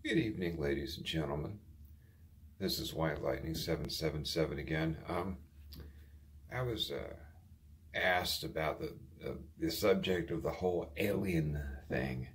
Good evening, ladies and gentlemen. This is White Lightning 777 again. I was asked about the subject of the whole alien thing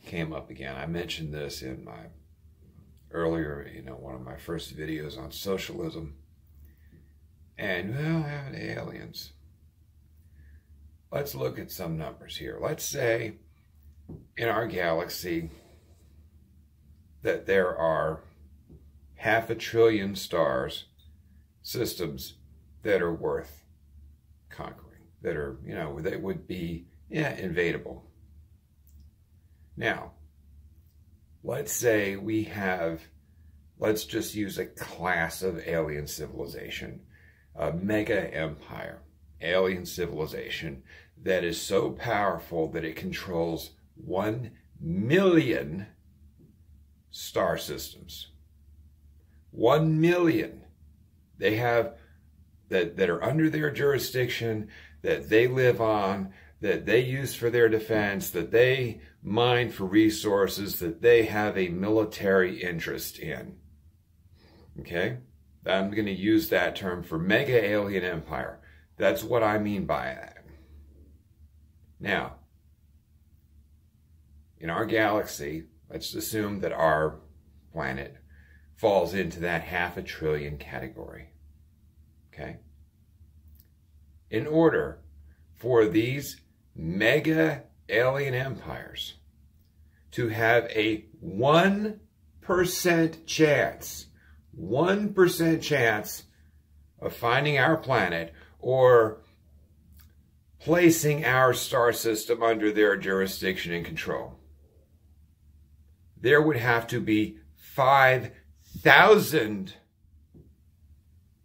came up again. I mentioned this in my earlier, one of my first videos on socialism. And, well, having aliens. Let's look at some numbers here. Let's say in our galaxy that there are 500 billion stars, systems that are worth conquering, that are, that would be, invadable. Now, let's say we have, let's just use a class of alien civilization, a mega empire, alien civilization that is so powerful that it controls 1 million star systems. 1 million. They have that are under their jurisdiction, that they live on, that they use for their defense, that they mine for resources, that they have a military interest in. Okay? I'm going to use that term for mega alien empire. That's what I mean by that. Now, in our galaxy, let's assume that our planet falls into that 500 billion category. Okay? In order for these mega alien empires to have a 1% chance, 1% chance of finding our planet or placing our star system under their jurisdiction and control, there would have to be 5,000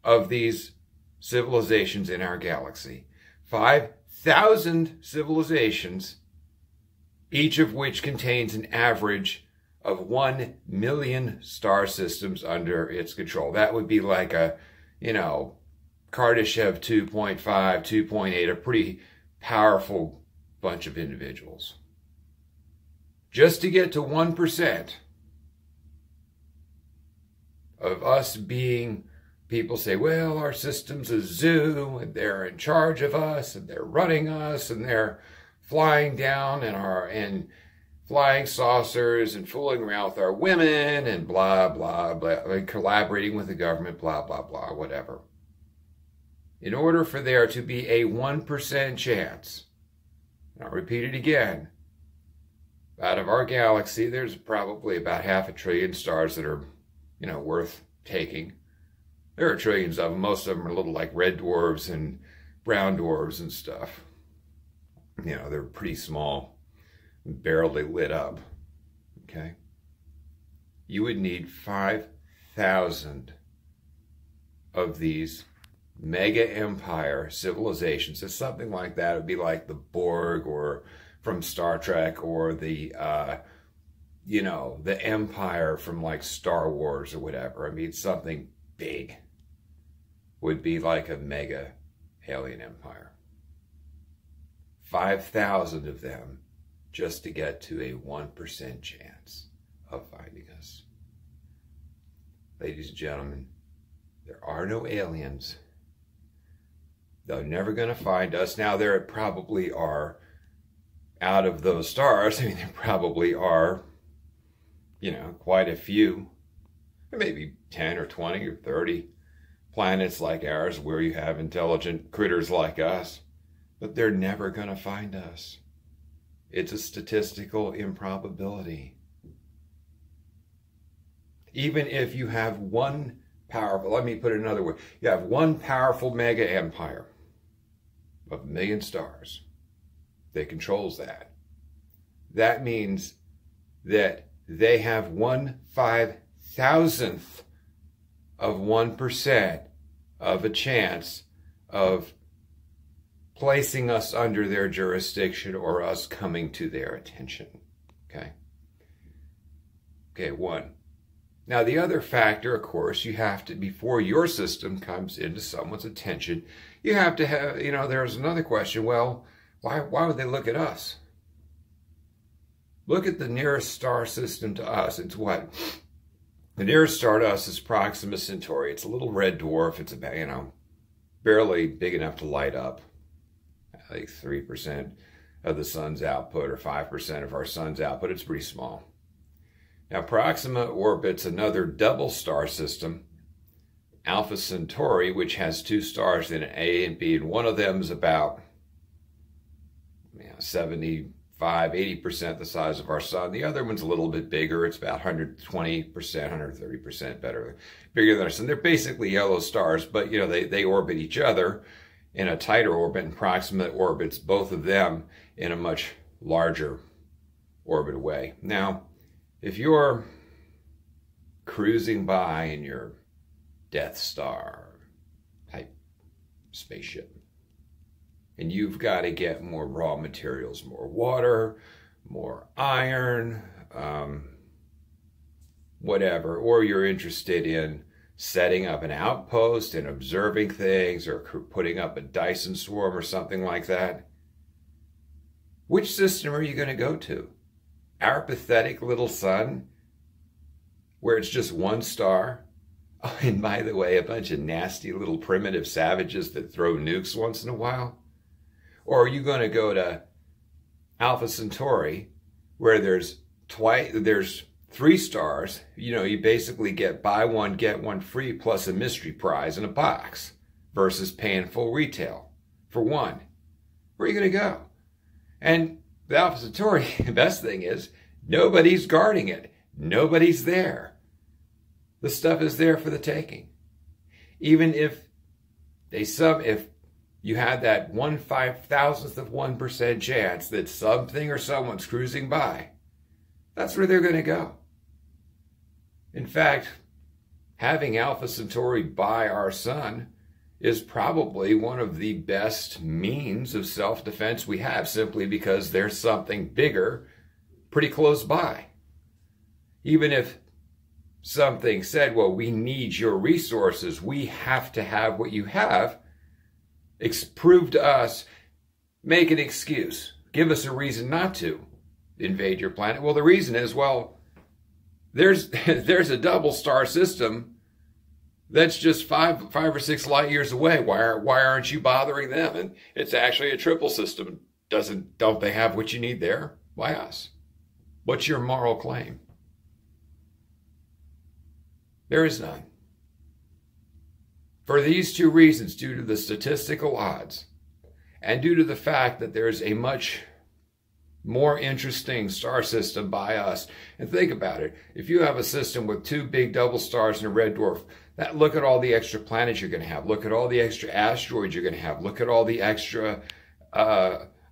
of these civilizations in our galaxy. 5,000 civilizations, each of which contains an average of 1 million star systems under its control. That would be like a, Kardashev 2.5, 2.8, a pretty powerful bunch of individuals. Just to get to 1% of us being, people say, well, our system's a zoo, and they're in charge of us, and they're running us, and they're flying down in flying saucers and fooling around with our women and blah, blah, blah, and collaborating with the government, blah, blah, blah, whatever. In order for there to be a 1% chance, and I'll repeat it again, out of our galaxy, there's probably about 500 billion stars that are, worth taking. There are trillions of them. Most of them are little like red dwarfs and brown dwarfs and stuff. They're pretty small, barely lit up. Okay? You would need 5,000 of these mega empire civilizations. It's something like that. It would be like the Borg or from Star Trek, or the, the Empire from like Star Wars or whatever. I mean, something big would be like a mega alien empire. 5,000 of them just to get to a 1% chance of finding us. Ladies and gentlemen, there are no aliens. They're never going to find us. Now, there probably are, out of those stars, there probably are, quite a few, maybe 10 or 20 or 30 planets like ours where you have intelligent critters like us, but they're never going to find us. It's a statistical improbability. Even if you have one powerful, let me put it another way, you have one powerful mega empire of 1 million stars that controls that. That means that they have 1/5000th of 1% of a chance of placing us under their jurisdiction or us coming to their attention. Okay? Okay, 1. Now, the other factor, of course, you have to, before your system comes into someone's attention, you have to have, there's another question. Well, why would they look at us? Look at the nearest star system to us. It's what? The nearest star to us is Proxima Centauri. It's a little red dwarf. It's about, barely big enough to light up. Like 3% of the sun's output or 5% of our sun's output. It's pretty small. Now, Proxima orbits another double star system, Alpha Centauri, which has 2 stars in it, A and B, and one of them is about 75–80% the size of our sun. The other one's a little bit bigger. It's about 120%, 130% bigger than our sun. They're basically yellow stars, but they orbit each other in a tighter orbit, and Proxima orbits both of them in a much larger orbit away. Now, if you're cruising by in your Death Star type spaceship, and you've got to get more raw materials, more water, more iron, whatever, or you're interested in setting up an outpost and observing things, or putting up a Dyson swarm or something like that, which system are you going to go to? Our pathetic little sun, where it's just 1 star? Oh, and by the way, a bunch of nasty little primitive savages that throw nukes once in a while? Or are you going to go to Alpha Centauri, where there's 3 stars? You basically get buy one, get one free, plus a mystery prize in a box, versus paying full retail for one. Where are you going to go? And the Alpha Centauri, the best thing is, nobody's guarding it. Nobody's there. The stuff is there for the taking. Even if you had that 1/5000th% chance that something or someone's cruising by, that's where they're going to go. In fact, having Alpha Centauri by our sun is probably one of the best means of self-defense we have, simply because there's something bigger pretty close by. Even if something said, well, we need your resources, we have to have what you have, prove to us, make an excuse, give us a reason not to invade your planet. Well, the reason is, well, there's a double star system that's just 5 or 6 light years away. Why aren't you bothering them? And it's actually a triple system. Don't they have what you need there? Why us? What's your moral claim? There is none. For these 2 reasons, due to the statistical odds, and due to the fact that there's a much more interesting star system by us. And think about it. If you have a system with 2 big double stars and a red dwarf, look at all the extra planets you're going to have. Look at all the extra asteroids you're going to have. Look at all the extra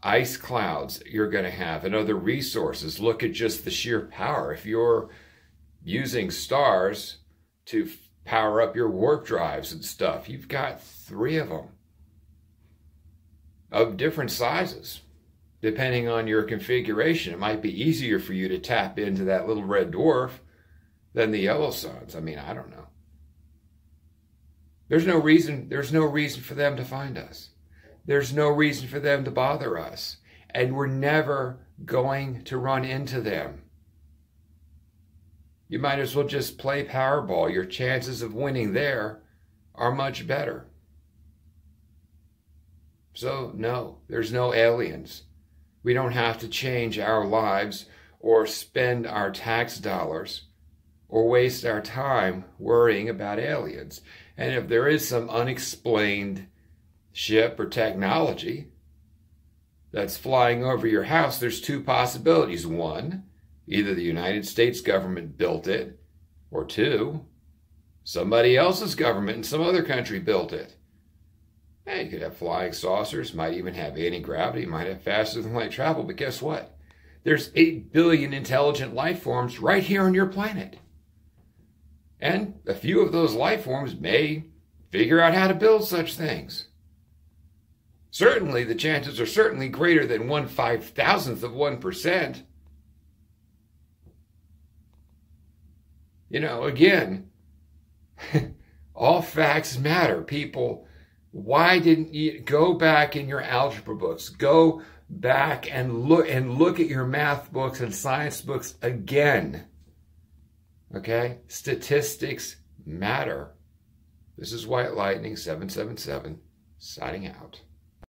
ice clouds you're going to have and other resources. Look at just the sheer power. If you're using stars to power up your warp drives and stuff, you've got 3 of them of different sizes. Depending on your configuration, it might be easier for you to tap into that little red dwarf than the yellow suns. I mean, I don't know. There's no reason for them to find us. There's no reason for them to bother us. And we're never going to run into them. You might as well just play Powerball. Your chances of winning there are much better. So, no, there's no aliens. We don't have to change our lives or spend our tax dollars or waste our time worrying about aliens. And if there is some unexplained ship or technology that's flying over your house, there's 2 possibilities. 1, either the United States government built it, or 2, somebody else's government in some other country built it. Hey, you could have flying saucers, might even have anti-gravity, might have faster than light travel, but guess what? There's 8 billion intelligent life forms right here on your planet. And a few of those life forms may figure out how to build such things. Certainly, the chances are certainly greater than 1/5000th%. Again, all facts matter. People, why didn't you go back in your algebra books? Go back and look at your math books and science books again. Okay? Statistics matter. This is White Lightning 777 signing out.